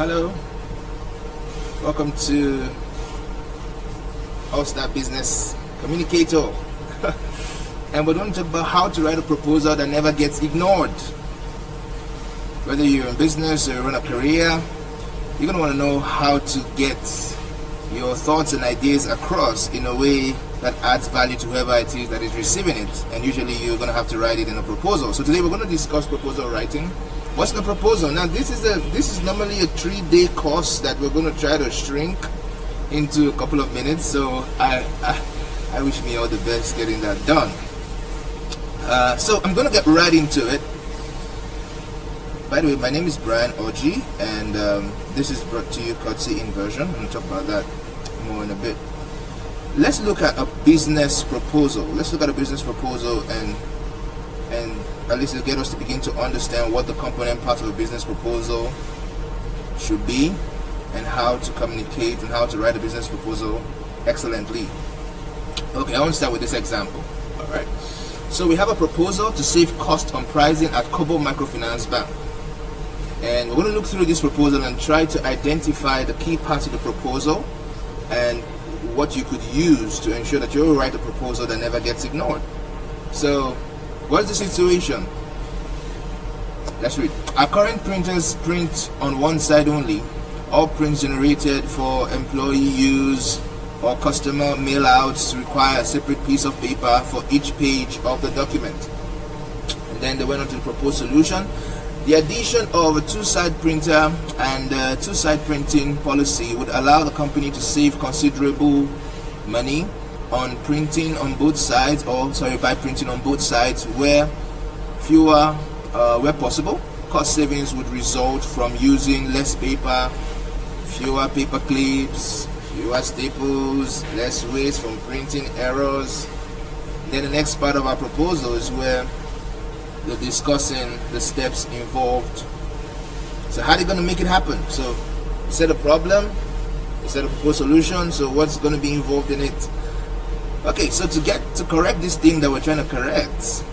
Hello, welcome to All Star Business Communicator. And we're going to talk about how to write a proposal that never gets ignored. Whether you're in business or you run a career, you're going to want to know how to get your thoughts and ideas across in a way that adds value to whoever it is that is receiving it. And usually you're going to have to write it in a proposal. So today we're going to discuss proposal writing. What's the proposal? Now this is normally a 3-day course that we're going to try to shrink into a couple of minutes. So I wish me all the best getting that done. So I'm going to get right into it. By the way, my name is Brian Oji, and this is brought to you courtesy Inversion. I'm going to talk about that more in a bit. Let's look at a business proposal. Let's look at a business proposal and at least it'll get us to begin to understand what the component parts of a business proposal should be and how to communicate and how to write a business proposal excellently. Okay, I want to start with this example. Alright. So we have a proposal to save cost on pricing at Kobo Microfinance Bank. And we're going to look through this proposal and try to identify the key parts of the proposal and what you could use to ensure that you write a proposal that never gets ignored. So, what's the situation? Let's read. Our current printers print on one side only. All prints generated for employee use or customer mail-outs require a separate piece of paper for each page of the document. And then they went on to the proposed solution. The addition of a two-side printer and two-side printing policy would allow the company to save considerable money on printing on both sides, by printing on both sides where possible. Cost savings would result from using less paper, fewer paper clips, fewer staples, less waste from printing errors. Then the next part of our proposal is where they're discussing the steps involved. So how are they going to make it happen? So you said a problem, you said a proposed solution, so what's going to be involved in it? Okay, so to correct this thing that we're trying to correct,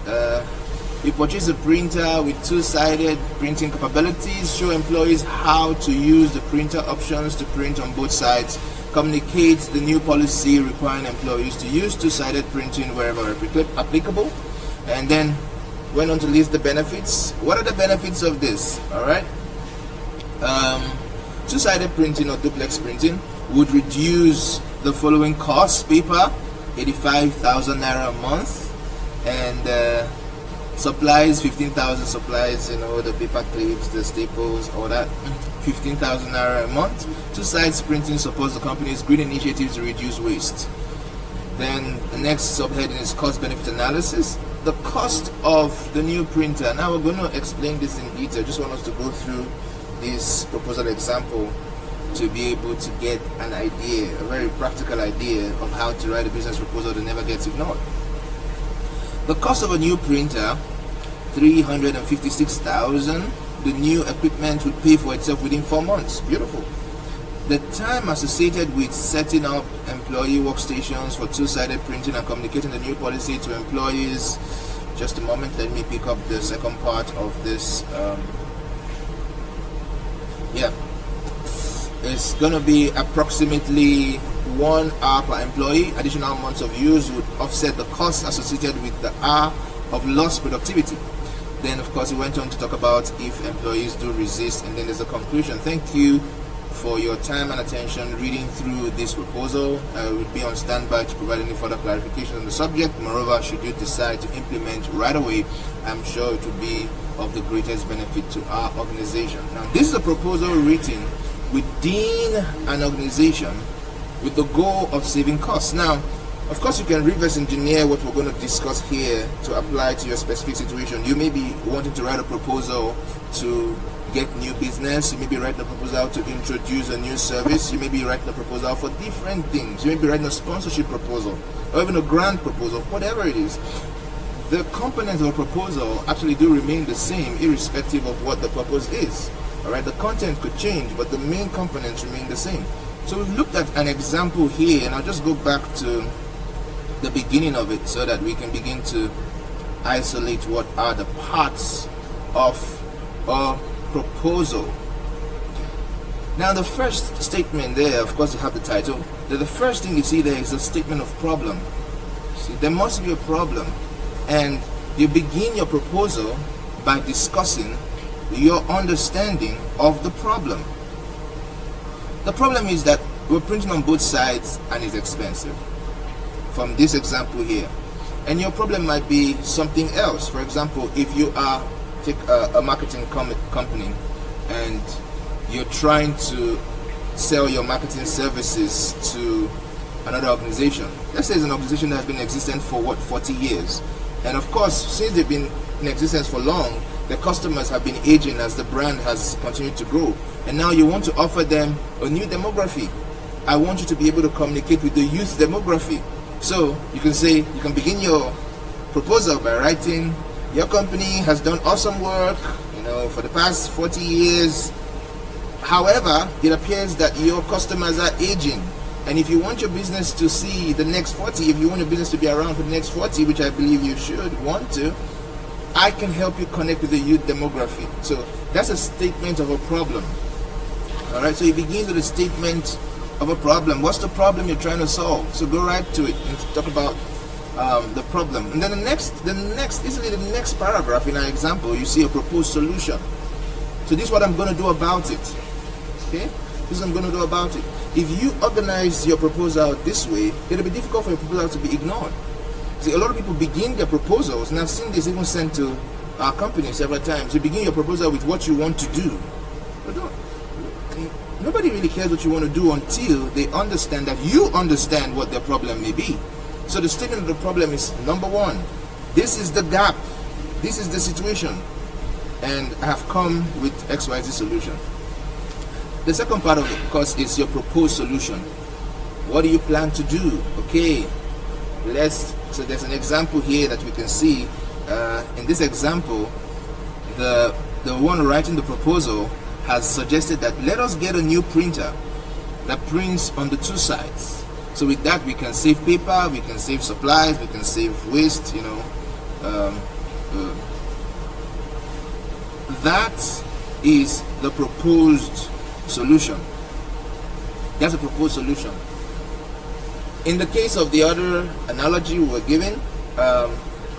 we purchase a printer with two-sided printing capabilities, show employees how to use the printer options to print on both sides, communicate the new policy requiring employees to use two-sided printing wherever applicable, and then went on to list the benefits. What are the benefits of this? Alright, two-sided printing or duplex printing would reduce the following costs: paper 85,000 naira a month, and supplies 15,000 supplies, the paper clips, the staples, all that, 15,000 naira a month. Two-sides printing supports the company's green initiatives to reduce waste. Then the next subheading is cost benefit analysis. The cost of the new printer. Now we're going to explain this in detail. Just want us to go through this proposal example to be able to get an idea, a very practical idea of how to write a business proposal that never gets ignored. The cost of a new printer, 356,000. The new equipment would pay for itself within 4 months. Beautiful. The time associated with setting up employee workstations for two-sided printing and communicating the new policy to employees. Just a moment, let me pick up the second part of this. It's going to be approximately 1 hour per employee. Additional months of use would offset the costs associated with the hour of lost productivity. Then, of course, we went on to talk about if employees do resist, and then there's a conclusion. Thank you for your time and attention reading through this proposal. I will be on standby to provide any further clarification on the subject. Moreover, should you decide to implement right away, I'm sure it will be of the greatest benefit to our organization. Now, this is a proposal written within an organization with the goal of saving costs. Now, of course, you can reverse engineer what we're going to discuss here to apply to your specific situation. You may be wanting to write a proposal to get new business. You may be writing a proposal to introduce a new service. You may be writing a proposal for different things. You may be writing a sponsorship proposal or even a grant proposal, whatever it is. The components of a proposal actually do remain the same irrespective of what the purpose is. Alright, the content could change, but the main components remain the same. So we've looked at an example here, and I'll just go back to the beginning of it so that we can begin to isolate what are the parts of a proposal. Now the first statement there, of course you have the title. The first thing you see there is a statement of problem. See, there must be a problem, and you begin your proposal by discussing your understanding of the problem. The problem is that we're printing on both sides and it's expensive. From this example here, and your problem might be something else. For example, if you are a marketing company and you're trying to sell your marketing services to another organization. Let's say it's an organization that has been in existence for 40 years, and of course since they've been in existence for long, the customers have been aging as the brand has continued to grow, and now you want to offer them a new demography. I want you to be able to communicate with the youth demography. So you can say, you can begin your proposal by writing, your company has done awesome work, for the past 40 years. However, it appears that your customers are aging, and if you want your business to see the next 40, if you want your business to be around for the next 40, which I believe you should want to, I can help you connect with the youth demography. So that's a statement of a problem. All right, so it begins with a statement of a problem. What's the problem you're trying to solve? So go right to it and talk about the problem. And then the next paragraph in our example, you see a proposed solution. So this is what I'm going to do about it. Okay, this is what I'm going to do about it. If you organize your proposal this way, it'll be difficult for your proposal to be ignored. See, a lot of people begin their proposals, and I've seen this even sent to our company several times. You begin your proposal with what you want to do. But nobody really cares what you want to do until they understand that you understand what their problem may be. So the statement of the problem is, number one, this is the gap, this is the situation, and I have come with XYZ solution. The second part of it, of course, is your proposed solution. What do you plan to do? Okay, so there's an example here that we can see. In this example, the one writing the proposal has suggested that let us get a new printer that prints on the two sides. So with that, we can save paper, we can save supplies, we can save waste. That is the proposed solution. That's a proposed solution. In the case of the other analogy we were given,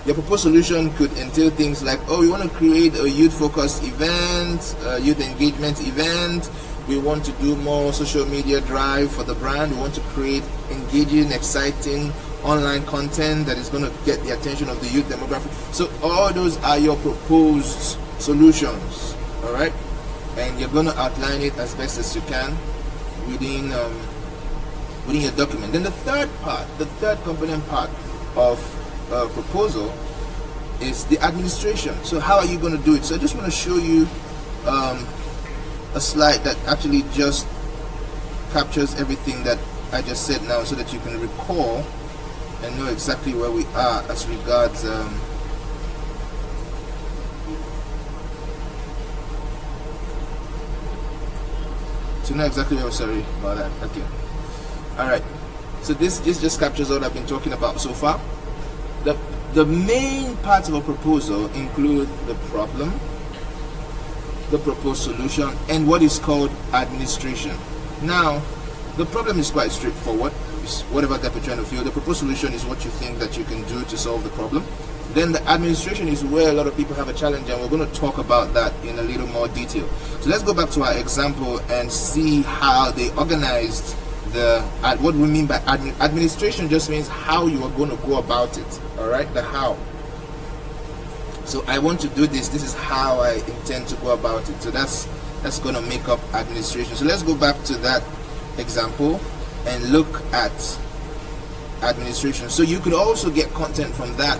your proposed solution could entail things like, oh, we want to create a youth-focused event, a youth engagement event. We want to do more social media drive for the brand. We want to create engaging, exciting online content that is going to get the attention of the youth demographic. So all those are your proposed solutions, all right? And you're going to outline it as best as you can within your document. Then the third component part of proposal is the administration. So how are you going to do it? So I just want to show you a slide that actually just captures everything that I just said now, so that you can recall and know exactly where we are as regards to know exactly where. Sorry about that. Okay, all right, so this just captures what I've been talking about so far. The main parts of a proposal include the problem, the proposed solution, and what is called administration. Now, the problem is quite straightforward. It's whatever gap you're trying to fill. The proposed solution is what you think that you can do to solve the problem. Then the administration is where a lot of people have a challenge, and we're going to talk about that in a little more detail. So let's go back to our example and see how they organized what we mean by administration. Just means how you are going to go about it. All right, the how. So I want to do this. This is how I intend to go about it. So that's going to make up administration. So let's go back to that example and look at administration. So you could also get content from that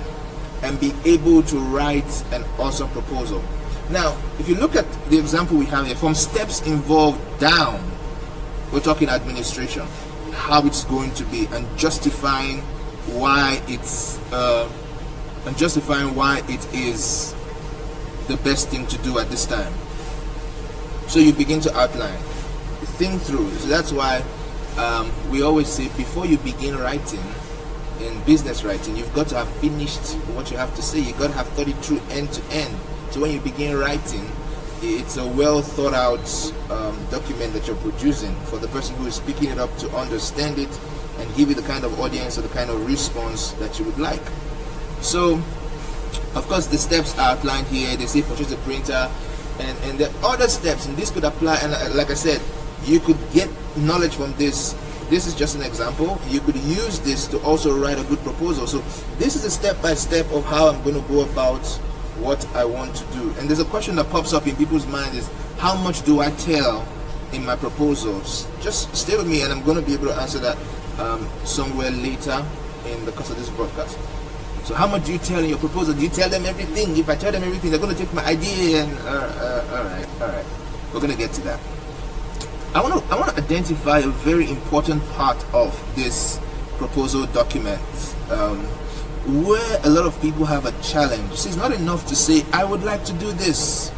and be able to write an awesome proposal. Now, if you look at the example we have here, from steps involved down, we're talking administration, how it's going to be, and justifying why it is the best thing to do at this time. So you begin to outline, think through. So that's why we always say, before you begin writing in business writing, you've got to have finished what you have to say. You've got to have thought it through end to end. So when you begin writing, it's a well thought out document that you're producing for the person who is picking it up to understand it and give you the kind of audience or the kind of response that you would like. So, of course, the steps are outlined here. They say purchase a printer, and the other steps, and this could apply. And like I said, you could get knowledge from this. This is just an example. You could use this to also write a good proposal. So this is a step-by-step of how I'm going to go about what I want to do. And there's a question that pops up in people's minds is, how much do I tell in my proposals? Just stay with me and I'm going to be able to answer that somewhere later in the course of this broadcast. So how much do you tell in your proposal? Do you tell them everything? If I tell them everything, they're going to take my idea and all right. We're going to get to that. I want to identify a very important part of this proposal document where a lot of people have a challenge. See, it's not enough to say, I would like to do this,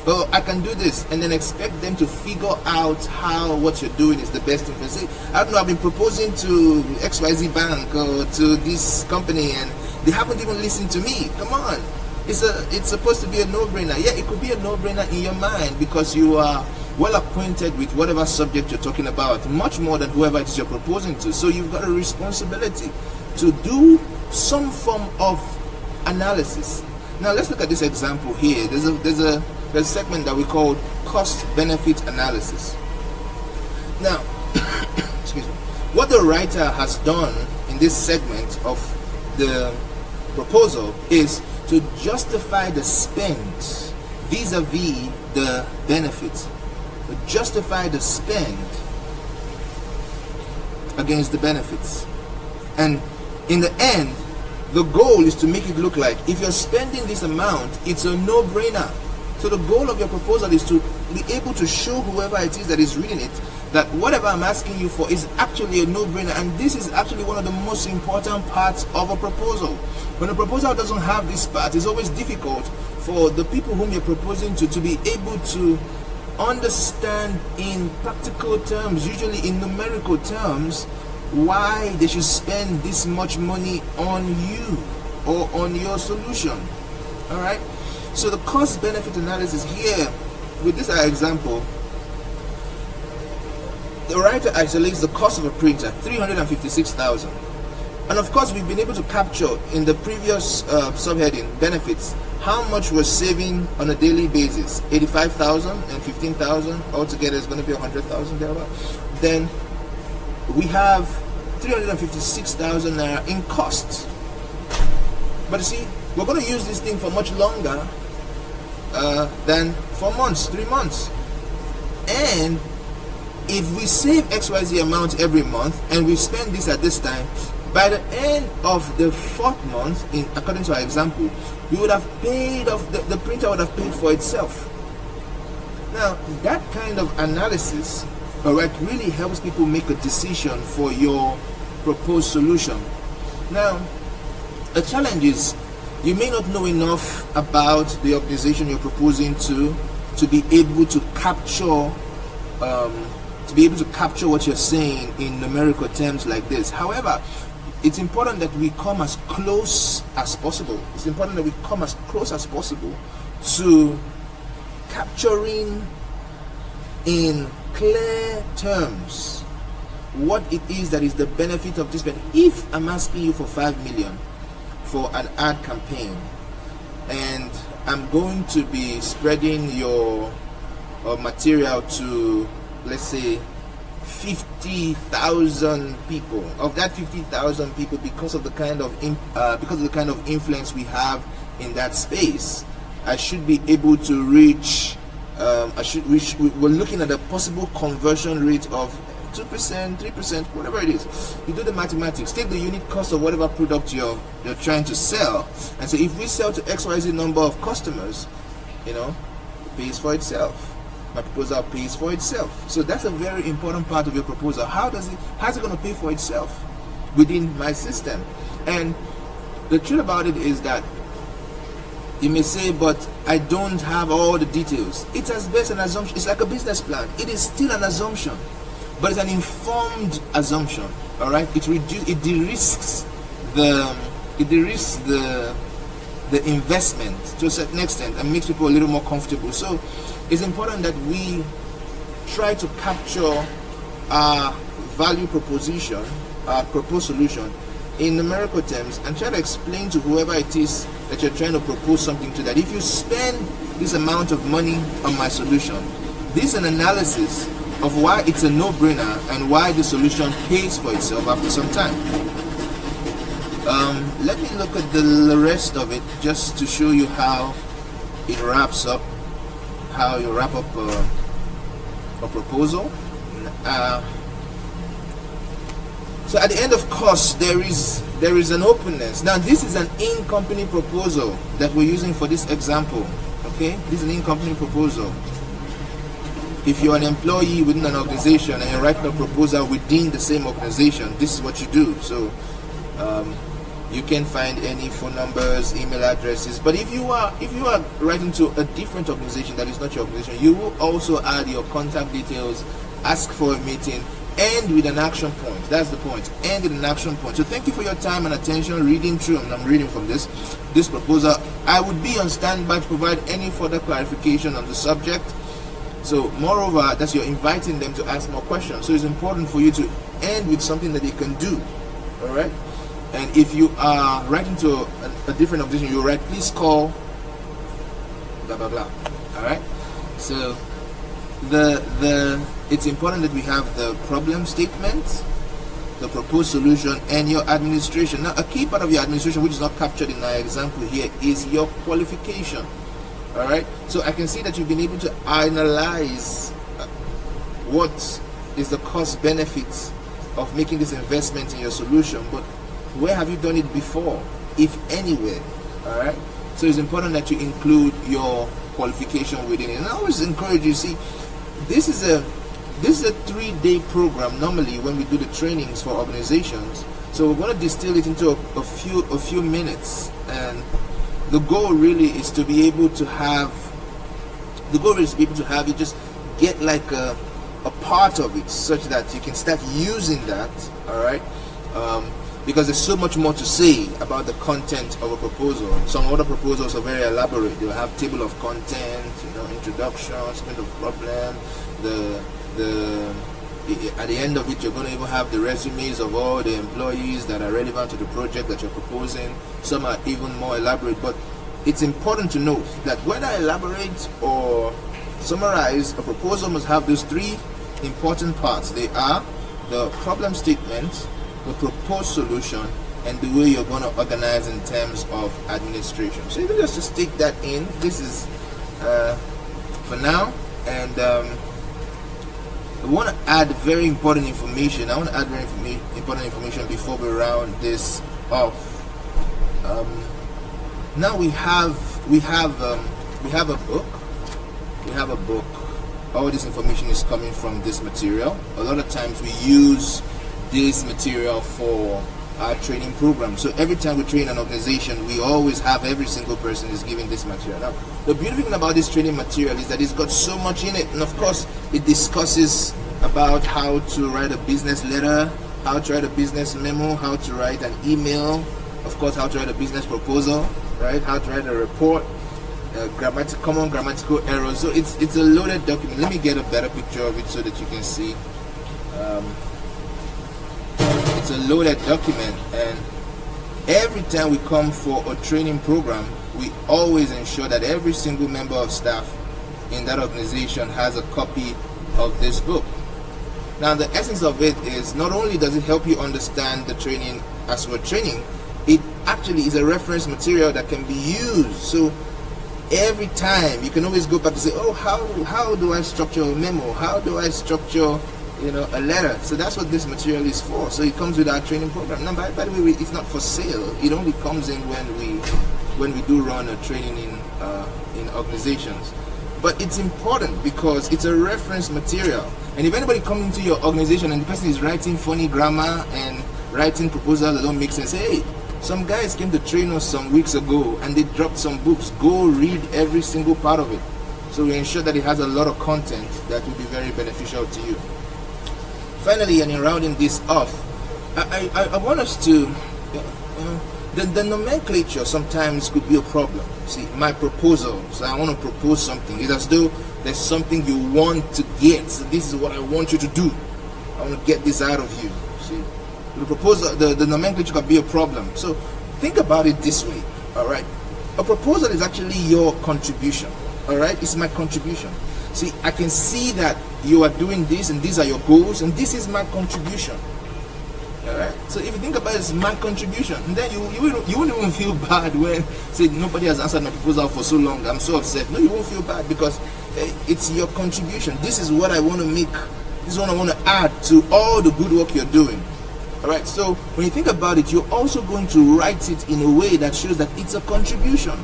or I can do this, and then expect them to figure out how what you're doing is the best thing. Say, I don't know, I've been proposing to XYZ Bank or to this company and they haven't even listened to me. Come on. It's supposed to be a no-brainer. Yeah, it could be a no-brainer in your mind because you are well acquainted with whatever subject you're talking about, much more than whoever it is you're proposing to. So you've got a responsibility to do some form of analysis. Now let's look at this example here. There's a segment that we call cost-benefit analysis. Now, excuse me. What the writer has done in this segment of the proposal is to justify the spend vis-a-vis the benefits. Justify the spend against the benefits, and in the end the goal is to make it look like if you're spending this amount, it's a no-brainer. So the goal of your proposal is to be able to show whoever it is that is reading it that whatever I'm asking you for is actually a no-brainer, and this is actually one of the most important parts of a proposal. When a proposal doesn't have this part, it's always difficult for the people whom you're proposing to be able to understand in practical terms, usually in numerical terms, why they should spend this much money on you or on your solution. All right, so the cost benefit analysis here with this example, the writer isolates the cost of a printer, 356,000, and of course we've been able to capture in the previous subheading benefits how much we're saving on a daily basis. 85,000 and 15,000 altogether is going to be 100,000 thereabout. Then we have 356,000 naira in costs. But you see, we're going to use this thing for much longer than 4 months, 3 months. And if we save XYZ amount every month and we spend this at this time, by the end of the 4th month, according to our example, we would have paid off, the printer would have paid for itself. Now, that kind of analysis, all right, really helps people make a decision for your proposed solution. Now, the challenge is you may not know enough about the organization you're proposing to be able to capture what you're saying in numerical terms like this. However, it's important that we come as close as possible. It's important that we come as close as possible to capturing in clear terms what it is that is the benefit of this. But if I'm asking you for 5 million for an ad campaign, and I'm going to be spreading your material to, let's say, 50,000 people. Of that 50,000 people, because of the kind of influence we have in that space, I should be able to reach. We're looking at a possible conversion rate of 2%, 3%, whatever it is. You do the mathematics. Take the unit cost of whatever product you're trying to sell, and say if we sell to XYZ number of customers, it pays for itself. My proposal pays for itself. So that's a very important part of your proposal. How's it going to pay for itself within my system? And the truth about it is that you may say, but I don't have all the details. It's as best an assumption. It's like a business plan. It is still an assumption, but it's an informed assumption. All right, it de-risks the the investment to a certain extent and makes people a little more comfortable. So it's important that we try to capture our value proposition, our proposed solution in numerical terms, and try to explain to whoever it is that you're trying to propose something to, that if you spend this amount of money on my solution, this is an analysis of why it's a no-brainer and why the solution pays for itself after some time. Let me look at the rest of it just to show you how it wraps up, how you wrap up a proposal. So at the end of course, there is an openness. Now this is an in-company proposal that we're using for this example. Okay, this is an in-company proposal. If you're an employee within an organization and you're writing a proposal within the same organization, this is what you do. So you can find any phone numbers, email addresses. But if you are writing to a different organization that is not your organization, you will also add your contact details, ask for a meeting, end with an action point. That's the point. End with an action point. So thank you for your time and attention reading through, and I'm reading from this proposal. I would be on standby to provide any further clarification on the subject. So moreover, that you're inviting them to ask more questions. So it's important for you to end with something that they can do. All right. And if you are writing to a different organization, you write, please call blah blah blah. All right. So it's important that we have the problem statement, the proposed solution, and your administration. Now, a key part of your administration, which is not captured in our example here, is your qualification. All right. So I can see that you've been able to analyze what is the cost benefits of making this investment in your solution, but where have you done it before, if anywhere? All right. So it's important that you include your qualification within it. And I always encourage you, see, this is a 3-day program normally when we do the trainings for organizations. So we're going to distill it into a few minutes, and the goal really is to be able to have you just get like a part of it, such that you can start using that. All right. Because there's so much more to say about the content of a proposal. Some other proposals are very elaborate. They'll have table of content, introduction, statement of problem. At the end of it, you're going to even have the resumes of all the employees that are relevant to the project that you're proposing. Some are even more elaborate. But it's important to note that whether elaborate or summarize, a proposal must have those 3 important parts. They are the problem statement, the proposed solution, and the way you're going to organize in terms of administration. So you can just stick that in. This is for now, and I want to add very important information. I want to add very important information before we round this off. Now we have a book. We have a book. All this information is coming from this material. A lot of times we use this material for our training program. So every time we train an organization, we always have every single person is giving this material. Now, the beautiful thing about this training material is that it's got so much in it, and of course it discusses about how to write a business letter, how to write a business memo, how to write an email, of course how to write a business proposal, right? How to write a report, common grammatical errors. So it's a loaded document. Let me get a better picture of it so that you can see. It's a loaded document, and every time we come for a training program, we always ensure that every single member of staff in that organization has a copy of this book. Now, the essence of it is not only does it help you understand the training as we're training, it actually is a reference material that can be used. So every time you can always go back and say, oh, how do I structure a memo? How do I structure a letter? So that's what this material is for. So it comes with our training program. Now, by the way, it's not for sale. It only comes in when we do run a training in organizations. But it's important because it's a reference material. And if anybody comes into your organization and the person is writing funny grammar and writing proposals that don't make sense, hey, some guys came to train us some weeks ago and they dropped some books. Go read every single part of it. So we ensure that it has a lot of content that will be very beneficial to you. Finally, and in rounding this off, I want us to The nomenclature sometimes could be a problem. See, my proposal, so I want to propose something. It's as though there's something you want to get. So this is what I want you to do. I want to get this out of you. See, the proposal, the nomenclature could be a problem. So think about it this way, all right? A proposal is actually your contribution, all right? It's my contribution. See, I can see that you are doing this, and these are your goals, and this is my contribution. All right. So if you think about it, it's my contribution, and then you won't even feel bad when say nobody has answered my proposal for so long. I'm so upset. No, you won't feel bad because it's your contribution. This is what I want to make. This is what I want to add to all the good work you're doing. All right. So when you think about it, you're also going to write it in a way that shows that it's a contribution.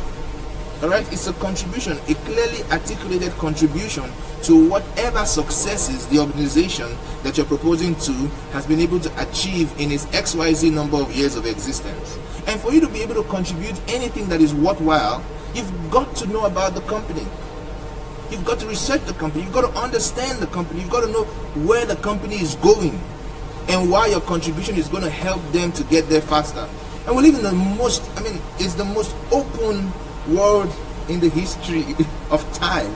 All right, it's a contribution, a clearly articulated contribution to whatever successes the organization that you're proposing to has been able to achieve in its XYZ number of years of existence. And for you to be able to contribute anything that is worthwhile, you've got to know about the company. You've got to research the company. You've got to understand the company. You've got to know where the company is going and why your contribution is going to help them to get there faster. And we live in the most, it's the most open world in the history of time.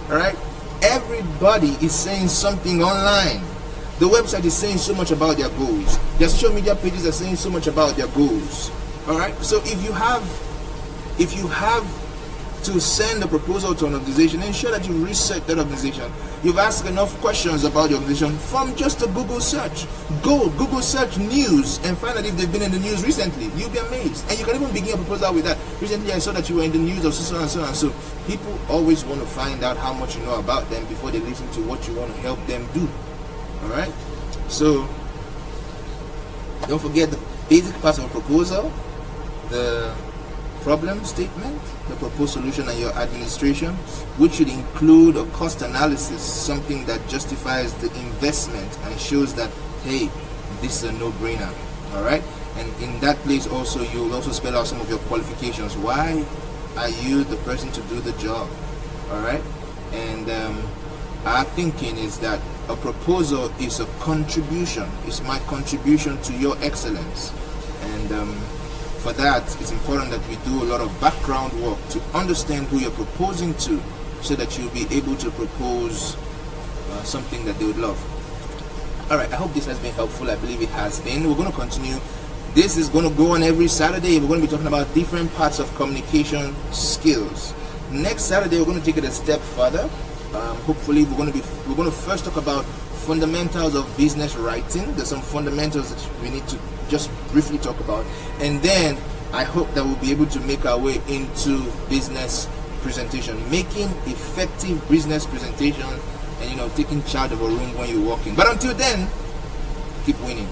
All right, everybody is saying something online. The website is saying so much about their goals. Their social media pages are saying so much about their goals. All right, so if you have to send a proposal to an organization, ensure that you research that organization. You've asked enough questions about the organization from just a Google search. Go Google search news and find out if they've been in the news recently. You'll be amazed. And you can even begin a proposal with that. Recently I saw that you were in the news of so and so and so. People always want to find out how much you know about them before they listen to what you want to help them do. Alright? So don't forget the basic parts of a proposal, the problem statement, the proposed solution, and your administration, which should include a cost analysis, something that justifies the investment and shows that, hey, this is a no-brainer. All right, and in that place also you'll also spell out some of your qualifications. Why are you the person to do the job? All right, and our thinking is that a proposal is a contribution. It's my contribution to your excellence, and for that, it's important that we do a lot of background work to understand who you're proposing to, so that you'll be able to propose something that they would love. All right, I hope this has been helpful. I believe it has been. We're going to continue. This is going to go on every Saturday. We're going to be talking about different parts of communication skills. Next Saturday, we're going to take it a step further. Hopefully, we're going to first talk about fundamentals of business writing. There's some fundamentals that we need to just briefly talk about, and then I hope that we'll be able to make our way into business presentation, making effective business presentation, and taking charge of a room when you're working. But until then, keep winning.